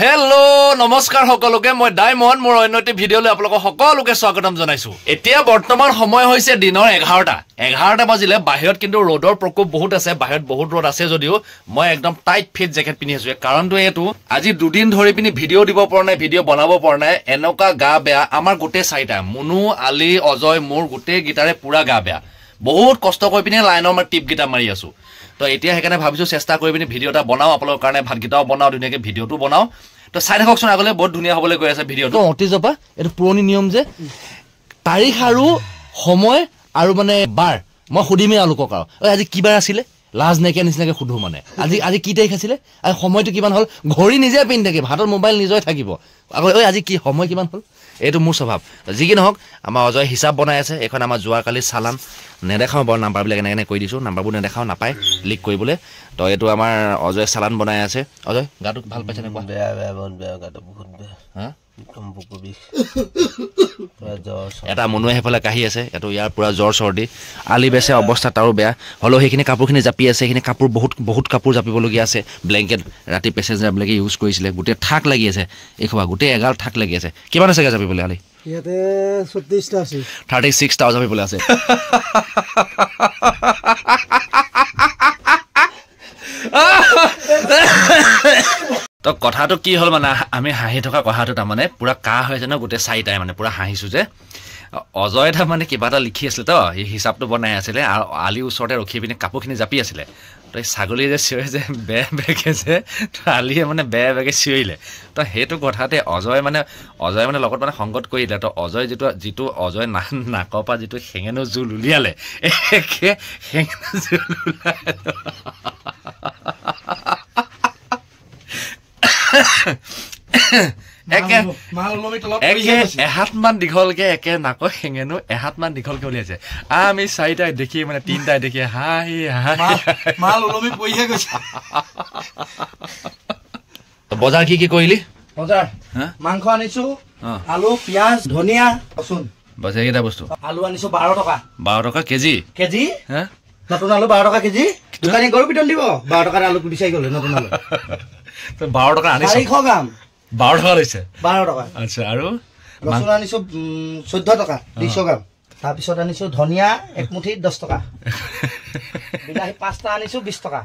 Hello নমস্কাৰ সকলোকে মই ডায়মণ্ড মোৰ অন্যটি ভিডিঅ'লৈ আপোনালোকক সকলোকে স্বাগতম জনাইছো এতিয়া বৰ্তমান সময় হৈছে দিনৰ 11টা বাজিলে বাহিৰত কিন্তু ৰ'দৰ প্ৰকোপ বহুত আছে বাহিৰত বহুত ৰ'দ আছে যদিও মই একদম টাইট ফিট জেকেট পিন্ধি আছো কাৰণটো এটো আজি দুদিন ধৰি পিনি ভিডিঅ' দিব পৰা নাই ভিডিঅ' বনাব পৰা নাই এনেকা গা বেয়া আমাৰ গোটে চাইটা মুনু আলি অজয় মোৰ গোটে গিটাৰে পুৰা গা বেয়া বহুত কষ্ট কৰি পিনি লাইনৰ মই টিপ গিটা মাৰি আছো তো এতিয়া হেকানে ভাবিছো চেষ্টা কৰি পিনি ভিডিঅ' এটা বনাও আপোনালোকৰ কাৰণে ভাত গিটাও বনাও ধুনীয়াকৈ ভিডিঅ'টো বনাও তো চাই থাককচোন আগলে বহুত ধুনীয়া হ'বলৈ গৈ আছে ভিডিঅ'টো অতিজপা এটো পুৰণি নিয়ম যে তাৰিখ আৰু সময় আৰু মানে বাৰ মই সুধিমে আলোকক আজি কি বাৰ আছিল লাজ নাইকিয়া নিচিনাকে সুধো মানে আজি কি তাৰিখ আছিল আৰু সময়টো কিমান হ'ল ঘড়ী নিজে পিন্ধি থাকিব হাতৰ মোবাইল নিজে থাকিব আকৌ আজি কি সময় কিমান হ'ল এইটো মোৰ স্বভাৱ যি কি নহওক আমাৰ অজয় হিচাপ বনাই আছে এখন আমাৰ যোৱাকালি চালান নেদেখাও বৰ নাম্বাৰবিলাক এনে কৈ দিছো নাম্বাৰবোৰ নেদেখাও নাপায় লিক কৰিবলৈ তো এইটো আমাৰ অজয় চালান বনাই আছে অজয় গাটো ভাল পাইছে নে বেয়া গাটো বহুত বেয়া হা কম্বুকু বিষ জ্বৰ এটা মনুৱে হেফালে কাহি আছে এটো ইয়াৰ পুৰা জ্বৰ চৰ্দি আলি বেছে অৱস্থা তাৰো বেয়া হলো সেইখিনি কাপোৰখিনি জাপি আছে সেইখিনি কাপোৰ বহুত কাপোৰ জাপিবলগীয়া আছে ব্লেংকেট ৰাতি পেছেঞ্জাৰবিলাকে ইউজ কৰিছিলে গোটেই ঠাক লাগি আছে এইখবা গোটেই এগাল ঠাক লাগি আছে কিমান আছে জাপিবলৈ আলি ইয়াতে 36টা আছে 36টা জাপিবলৈ আছে তো কথাটো কি হ'ল মানে আমি হাঁহি থকা কথাটো তাৰমানে পুৰা কাহ হৈ জানো গোটেই চাৰিটাই মানে পুৰা হাঁহিছো যে অজয় এটা মানে কিবা এটা লিখি আছিলে তো এই হিচাপটো বনাই আছিলে আৰু আলি ওচৰতে ৰখি পিনে কাপোৰখিনি জাপি আছিলে তো এই ছাগলী যে চিঞৰে যে বেগে যে তো আলিয়ে মানে বেগে চিঞৰিলে তো সেইটো কথাতে অজয় মানে লগত মানে সংগত কৰিলে তো অজয় যিটো অজয় নাকৰ পৰা যিটো হেঙেনো জোল উলিয়ালে হেঙেনো জোল এহাতমান দীঘলকে একে নাকৰ হেঙেনো এহাতমান দীঘলকে উলিয়াইছে আমি চাৰিটাই দেখি মানে তিনিটাই দেখি হাঁহি বজাৰ কি কৰিলি বজাৰ মাংস আনিছো আলু পিয়াজ ধনিয়া ৰচুন বজাৰ কেইটা বস্তু আলু আনিছো 12 টকা কেজি হা নতুন আলু 12 টকা কেজি দোকানী গৰু পিটন দিব 12 টকাৰ আলু বিচাৰি গ'লে নতুন আলু তো 12 টকা আনিছো 400 গ্ৰাম 12 টকা লৈছে 12 টকা আচ্ছা আৰু ৰচুন আনিছো 14 টকা 200 গ্ৰাম তাৰ পিছত আনিছো ধনিয়া এক মুঠি 10 টকা বিলাহী 5টা আনিছো 20 টকা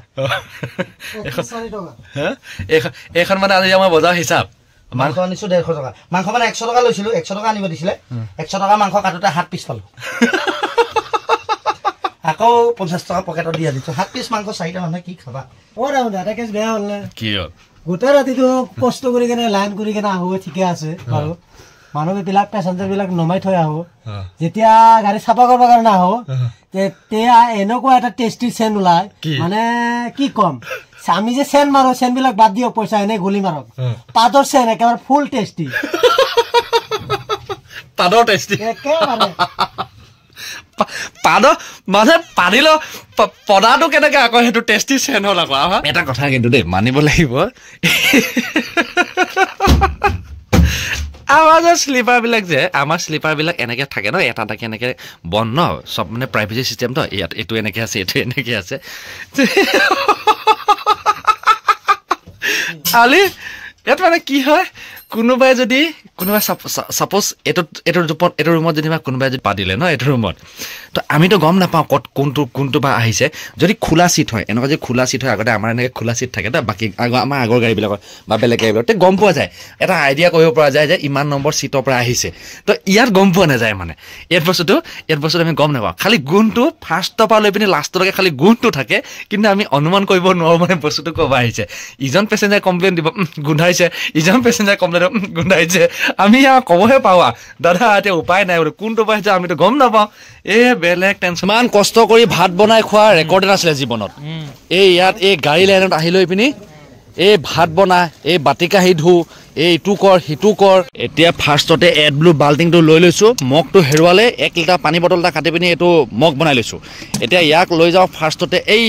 140 টকা হা এখন মানে আজি আমাৰ বজাৰ হিচাপ মাংস আনিছো 150 টকা মাংস মানে 100 টকা লৈছিলো 100 টকা আনিব দিছিলে 100 টকা মাংস কাটোতে 7 পিস পালো আকৌ 50 টকা পকেটত দি আনিছো 7 পিস মাংস 4টা মানুহে কি খাবা এটা কেছ বেয়া হ'ল না কি হ'ল গোটেই ৰাতিটো কষ্ট কৰি কেনে লাইন কৰি কেনে আহো ঠিকে আছে বাৰু মানুহবিলাক পেছেঞ্জাৰ বিলাক নমাই থৈ আহো যেতিয়া গাড়ী চাফা কৰিব কাৰণে আহো তেতিয়া এনেকুৱা এটা টেষ্টি চেন ওলাই মানে কি কম আমি যে চেন মাৰো চেন বিলাক বাদ দিয়ক পইচা এনে গুলি মাৰক পাদৰ চেন একেবাৰে ফুল টেষ্টি পাদৰ টেষ্টি একেবাৰে পাদ মানে পানিলো পদাটো কেনেকে আকৌ সেইটো টেষ্টি চেন হ'ল আকৌ এটা কথা কিন্তু দেই মানিব লাগিব আমাৰ যে শ্লিপাৰ বিলাক এনেকে থাকে ন এটা এনেকে বন্ধ ন সব মানে প্ৰাইভেচি চিষ্টেম তো ইয়াত এইটো এনেকে আছে এইটো এনেকে আছে আলি ইয়াত মানে কি হয় কোনোবাই সাপোজ এইটো ৰুমত যেনিবা কোনোবাই যদি পাতিলে ন এইটো ৰুমত তো আমিতো গম নাপাওঁ ক'ত কোনটো বা আহিছে যদি খোলা চিট হয় এনেকুৱা যদি খোলা চিট হয় আগতে আমাৰ এনেকৈ খোলা চিট থাকে তো বাকী আমাৰ আগৰ গাড়ীবিলাকত বা বেলেগ গাড়ীবিলাকত গম পোৱা যায় এটা আইডিয়া কৰিব পৰা যায় যে ইমান নম্বৰ চিটৰ পৰা আহিছে তো ইয়াত গম পোৱা নাযায় মানে ইয়াত বস্তুটো আমি গম নাপাওঁ খালি গুণটো ফাৰ্ষ্টৰ পৰা লৈ পিনি লাষ্টলৈকে খালি গুণটো থাকে কিন্তু আমি অনুমান কৰিব নোৱাৰোঁ মানে বস্তুটো ক'ব আহিছে ইজন পেচেঞ্জাৰ কমপ্লেইন দিব গোন্ধাইছে ইজন পেচেঞ্জাৰ কমপ্লেইন গোন্ধাইছে আমি ক'বহে পাওঁ দাদা এতিয়া উপায় নাই বোলো কোনটো পাইছে আমিতো গম নাপাওঁ বেলেগ টেনশ্যন ইমান কষ্ট কৰি ভাত বনাই খোৱা ৰেকৰ্ড নাছিলে জীৱনত এই ইয়াত এই গাড়ী লাইনত আহি লৈ পিনি এই ভাত বনাই এই বাতি কাঁহী ধু এইটো কৰ সিটো কৰ এতিয়া ফাৰ্ষ্টতে এডব্লু বাল্টিংটো লৈ লৈছোঁ মগটো হেৰুৱালে 1 লিটাৰ পানী বটল এটা কাটি পিনি এইটো মগ বনাই লৈছোঁ এতিয়া ইয়াক লৈ যাওঁ ফাৰ্ষ্টতে এই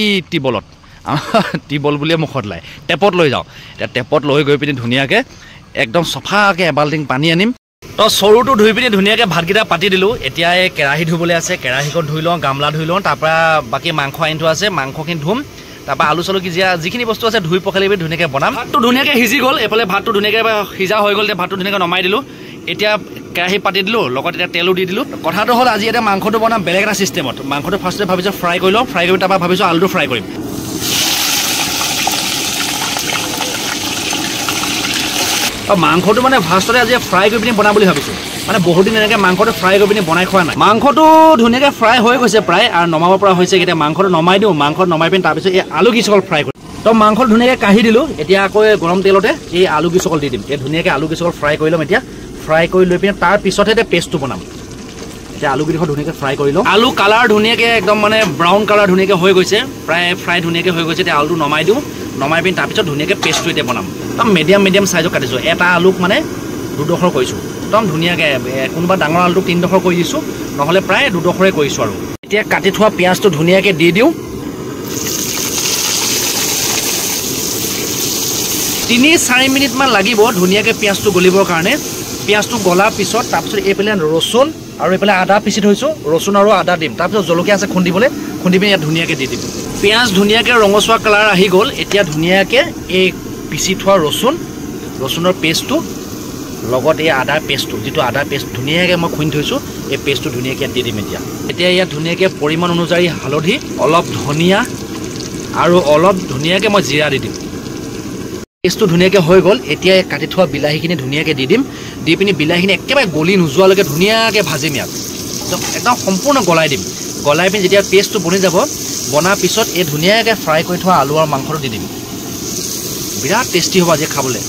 টিবল বুলিয়ে মুখত লাই টেপত লৈ যাওঁ এতিয়া টেপত লৈ গৈ পিনি ধুনীয়াকৈ একদম চফাকৈ এবাল্টিং পানী আনিম তো চৰুটো ধুই পিনি ধুনীয়াকৈ ভাতকেইটা পাতি দিলোঁ এতিয়া এই কেৰাহী ধুবলৈ আছে কেৰাহীখন ধুই লওঁ গামলা ধুই লওঁ তাৰপৰা বাকী মাংস আনি থোৱা আছে মাংসখিনি ধুম তাৰপৰা আলু চালু যিখিনি বস্তু আছে ধুই পখালি ধুনীয়াকৈ বনাম। ভাতটো ধুনীয়াকৈ সিজি গ'ল, এইফালে ভাতটো ধুনীয়াকৈ সিজা হৈ গ'ল। এতিয়া ভাতটো ধুনীয়াকৈ নমাই দিলোঁ। এতিয়া কেৰাহী পাতি দিলোঁ, লগত এতিয়া তেলো দি দিলোঁ। কথাটো হ'ল আজি এতিয়া মাংসটো বনাম বেলেগ এটা ছিষ্টেমত। মাংসটো ফাৰ্ষ্টতে ভাবিছোঁ ফ্ৰাই কৰি লওঁ, ফ্ৰাই কৰি তাৰপৰা ভাবিছোঁ আলুটো ফ্ৰাই কৰিম। মাংসটো মানে ফাৰ্ষ্টতে আজি ফ্ৰাই কৰি পিনি বনাম বুলি ভাবিছোঁ। মানে বহুত দিন এনেকৈ মাংসটো ফ্ৰাই কৰি পিনি বনাই খোৱা নাই। মাংসটো ধুনীয়াকৈ ফ্ৰাই হৈ গৈছে প্ৰায়, আৰু নমাব পৰা হৈছে। এতিয়া মাংসটো নমাই দিওঁ, মাংসত নমাই পিনি তাৰপিছত এই আলু কিচকল ফ্ৰাই কৰিম। তো মাংসটো ধুনীয়াকৈ কাঢ়ি দিলোঁ। এতিয়া আকৌ গৰম তেলতে এই আলু কিচকল দি দিম। এই ধুনীয়াকৈ আলু কিচকল ফ্ৰাই কৰি ল'ম। এতিয়া ফ্ৰাই কৰি লৈ পিনে তাৰ পিছতহে এতিয়া পেষ্টটো বনাম। এতিয়া আলুকেইডোখৰ ধুনীয়াকৈ ফ্ৰাই কৰি লওঁ। আলু কালাৰ ধুনীয়াকৈ একদম মানে ব্ৰাউন কালাৰ ধুনীয়াকৈ হৈ গৈছে, প্ৰায় ফ্ৰাই ধুনীয়াকৈ হৈ গৈছে। এতিয়া আলুটো নমাই দিওঁ, নমাই পিনি তাৰপিছত ধুনীয়াকৈ পেষ্টটো এতিয়া বনাম। একদম মিডিয়াম চাইজত কাটিছোঁ। এটা আলুক মানে 2ডোখৰ কৰিছোঁ, একদম ধুনীয়াকৈ। কোনোবা ডাঙৰ আলুটোক 3ডোখৰ কৰি দিছোঁ, নহ'লে প্ৰায় 2ডোখৰে কৰিছোঁ। আৰু এতিয়া কাটি থোৱা পিঁয়াজটো ধুনীয়াকৈ দি দিওঁ। 3-4 মিনিটমান লাগিব ধুনীয়াকৈ পিঁয়াজটো গলিবৰ কাৰণে। পিঁয়াজটো গলাৰ পিছত তাৰপিছত এইফালে ৰচুন আৰু এইফালে আদা পিচি থৈছোঁ, ৰচুন আৰু আদা দিম। তাৰপিছত জলকীয়া আছে খুন্দিবলৈ, খুন্দি পিনি ইয়াত ধুনীয়াকৈ দি দিম। পিঁয়াজ ধুনীয়াকৈ ৰঙচুৱা কালাৰ আহি গ'ল। এতিয়া ধুনীয়াকৈ এই পিচি থোৱা ৰচুনৰ পেষ্টটো লগত এই আদাৰ পেষ্টটো, যিটো আদাৰ পেষ্ট ধুনীয়াকৈ মই খুন্দি থৈছোঁ, এই পেষ্টটো ধুনীয়াকৈ ইয়াত দি দিম। এতিয়া ইয়াত ধুনীয়াকৈ পৰিমাণ অনুযায়ী হালধি, অলপ ধনিয়া আৰু অলপ ধুনীয়াকৈ মই জিৰা দি দিম। পেষ্টটো ধুনীয়াকৈ হৈ গ'ল। এতিয়া কাটি থোৱা বিলাহীখিনি ধুনীয়াকৈ দি দিম। দি পিনি বিলাহীখিনি একেবাৰে গলি নোযোৱালৈকে ধুনীয়াকৈ ভাজিম। ইয়াত একদম সম্পূৰ্ণ গলাই দিম। গলাই পিনি যেতিয়া পেষ্টটো বনি যাব, বনাৰ পিছত এই ধুনীয়াকৈ ফ্ৰাই কৰি থোৱা আলু আৰু মাংসটো দি দিম। বিৰাট টেষ্টি হ'ব আজি খাবলৈ,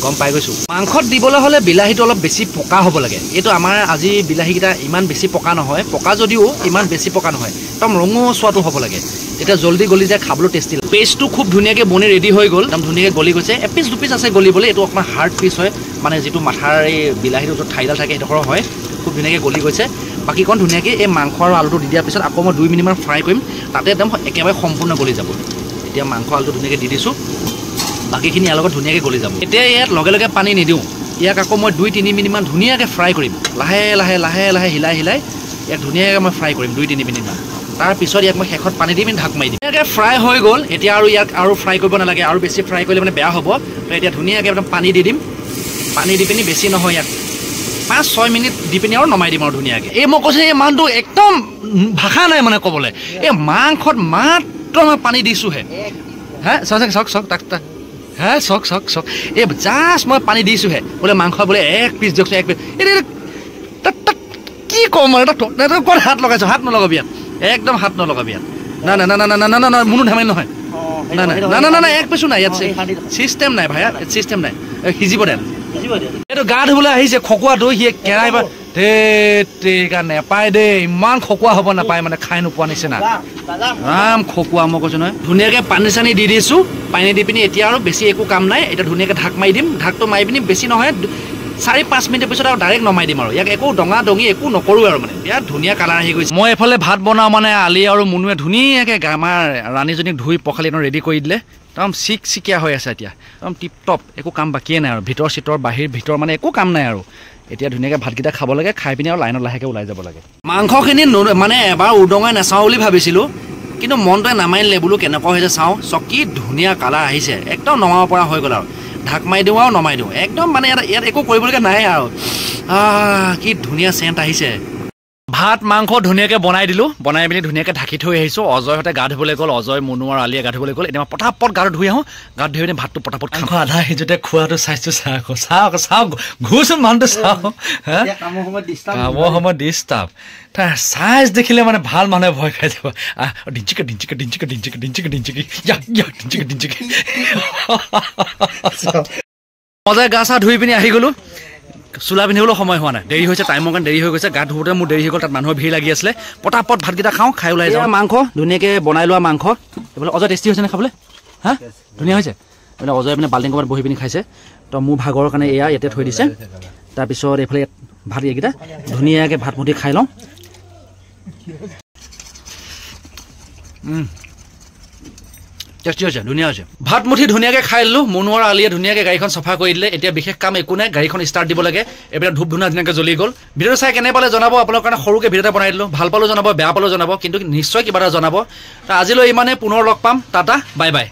গম পাই গৈছোঁ। মাংসত দিবলৈ হ'লে বিলাহীটো অলপ বেছি পকা হ'ব লাগে। এইটো আমাৰ আজি বিলাহীকেইটা ইমান বেছি পকা নহয়, পকা যদিও ইমান বেছি পকা নহয়, একদম ৰঙচুৱাটো হ'ব লাগে। তেতিয়া জল্দি গলি যায়, খাবলৈ টেষ্টি। পেষ্টটো খুব ধুনীয়াকৈ বনি ৰেডি হৈ গ'ল, একদম ধুনীয়াকৈ গলি গৈছে। এপিচ দুপিচ আছে গলিবলৈ, এইটো অকণমান হাৰ্ড পিচ হয়, মানে যিটো মাথাৰ এই বিলাহীটো য'ত ঠাইডাল থাকে সেইডোখৰ হয়। খুব ধুনীয়াকৈ গলি গৈছে। বাকীকণ ধুনীয়াকৈ এই মাংস আৰু আলুটো দি দিয়াৰ পিছত আকৌ মই 2 মিনিটমান ফ্ৰাই কৰিম, তাতে একদম একেবাৰে সম্পূৰ্ণ গলি যাব। এতিয়া মাংস আলুটো ধুনীয়াকৈ দি দিছোঁ, বাকীখিনি ইয়াৰ লগত ধুনীয়াকৈ গলি যাব। এতিয়া ইয়াত লগে লগে পানী নিদিওঁ, ইয়াক আকৌ মই 2-3 মিনিটমান ধুনীয়াকৈ ফ্ৰাই কৰিম। লাহে লাহে হিলাই ইয়াক ধুনীয়াকৈ মই ফ্ৰাই কৰিম 2-3 মিনিটমান। তাৰপিছত ইয়াক মই শেষত পানী দি পিনি ঢাক মাৰি দিম। ধুনীয়াকৈ ফ্ৰাই হৈ গ'ল। এতিয়া আৰু ইয়াক আৰু ফ্ৰাই কৰিব নালাগে, আৰু বেছি ফ্ৰাই কৰিলে মানে বেয়া হ'ব। তো এতিয়া ধুনীয়াকৈ একদম পানী দি দিম। পানী দি পিনি বেছি নহয়, ইয়াক 5-6 মিনিট দি পিনি আৰু নমাই দিম আৰু ধুনীয়াকৈ। এই মই কৈছোঁ, এই মানুহটো একদম ভাষা নাই মানে ক'বলৈ। এই মাংসত মাত্ৰ মই পানী দিছোঁহে। হা চাওক তাক হা চাওক এই জাষ্ট মই পানী দিছোঁহে। বোলে মাংস বোলে 1 পিচ দিয়কচোন, 1 পিচ। তাত কি ক'ম আৰু, ক'ত হাত লগাইছোঁ? হাত নলগাবি ইয়াত, একদম হাত নলগাবি ইয়াত। না মোনো ধেমালি নহয়। না 1 পিচো নাই ইয়াত। চিষ্টেম নাই ভাই, চিষ্টেম নাই। সিজিব দে। এইটো গা ধুবলৈ আহিছে, খকুৱাটো সি কেৰাই বা ধেইকা নেপায় দেই। ইমান খকুৱা হ'ব নাপায়, মানে খাই নোপোৱা নিচিনা ৰাম খকুৱা। মই কৈছোঁ নহয়, ধুনীয়াকৈ পানী চানী দি দিছোঁ। পানী দি পিনি এতিয়া আৰু বেছি একো কাম নাই। এতিয়া ধুনীয়াকৈ ঢাক মাৰি দিম। ঢাকটো মাৰি পিনি বেছি নহয় 4-5 মিনিটৰ পিছত আৰু ডাইৰেক্ট নমাই দিম। আৰু ইয়াক একো ডঙা ডঙি একো নকৰোঁ আৰু, মানে বিৰাট ধুনীয়া কালাৰ আহি গৈছে। মই এইফালে ভাত বনাওঁ, মানে আলি আৰু মুনুৱে ধুনীয়াকৈ আমাৰ ৰাণীজনীক ধুই পখালি একদম ৰেডি কৰি দিলে। একদম চিকচিকীয়া হৈ আছে এতিয়া, একদম টিপটপ, একো কাম বাকীয়ে নাই আৰু। ভিতৰ বাহিৰ মানে একো কাম নাই আৰু। এতিয়া ধুনীয়াকৈ ভাতকেইটা খাব লাগে, খাই পিনি আৰু লাইনত লাহেকৈ ওলাই যাব লাগে। মাংসখিনি মানে এবাৰ উদঙাই নাচাওঁ বুলি ভাবিছিলোঁ, কিন্তু মনটোৱে নামাৰিলে। বোলো কেনেকুৱা হৈছে চাওঁ। কি ধুনীয়া কালাৰ আহিছে, একদম নমাব পৰা হৈ গ'ল আৰু। ঢাক মাৰি দিওঁ আৰু নমাই দিওঁ, একদম মানে ইয়াত একো কৰিবলগীয়া নাই আৰু। কি ধুনীয়া চেণ্ট আহিছে। ভাত মাংস ধুনীয়াকৈ বনাই দিলোঁ। বনাই পিনি ধুনীয়াকৈ ঢাকি থৈ আহিছোঁ। অজয়হঁতে গা ধুবলৈ গ'ল, অজয়, মুনু আৰু আলিয়ে গা ধুবলৈ গ'ল। এতিয়া মই পটাপট গাটো ধুই আহোঁ। গাটো ধুই পিনি ভাতটো পটাপট খাওঁ। আধা সিজোতে খোৱাটো চাইছোঁ। চাওক ঘূৰচোন মানুহটো চাওক। হা কামৰ সময়ত ডিষ্টাৰ্ব। তাৰ চাইজ দেখিলে মানে ভাল মানুহে ভয় খাই যাব। ডিঞ্চিকে মজাই গা চা ধুই পিনি আহি গ'লোঁ। চোলা পিন্ধিবলৈ সময় হোৱা নাই, দেৰি হৈছে, টাইমৰ কাৰণে দেৰি হৈ গৈছে। গা ধুওঁতে মোৰ দেৰি হৈ গ'ল, তাত মানুহৰ ভিৰ লাগি আছিলে। পটাপট ভাতকেইটা খাওঁ, খাই ওলাই যাওঁ। মাংস ধুনীয়াকৈ বনাই লোৱা মাংস। এইফালে অজয় টেষ্টি হৈছেনে খাবলৈ? হা ধুনীয়া হৈছে। মানে অজয় মানে বাল্টিং ক'ৰবাত বহি পিনি খাইছে। তো মোৰ ভাগৰ কাৰণে এয়া ইয়াতে থৈ দিছে। তাৰপিছত এইফালে ভাত এইকেইটা ধুনীয়াকৈ ভাত মুঠি খাই লওঁ। টেষ্টি হৈছে ধুনীয়া হৈছে ভাত মুঠি ধুনীয়াকৈ খাই দিলোঁ মুনুৱাৰ আলিয়ে ধুনীয়াকৈ গাড়ীখন চফা কৰি দিলে এতিয়া বিশেষ কাম একো নাই গাড়ীখন ষ্টাৰ্ট দিব লাগে এইবিলাক ধূপ ধুনা ধুনীয়াকৈ জ্বলি গ'ল ভিডিঅ'টো চাই কেনে পালে জনাব আপোনালোকৰ কাৰণে সৰুকৈ ভিডিঅ' এটা বনাই দিলোঁ ভাল পালেও জনাব বেয়া পালেও জনাব কিন্তু নিশ্চয় কিবা এটা জনাব আজিলৈ ইমানে পুনৰ লগ পাম টাটা বাই বাই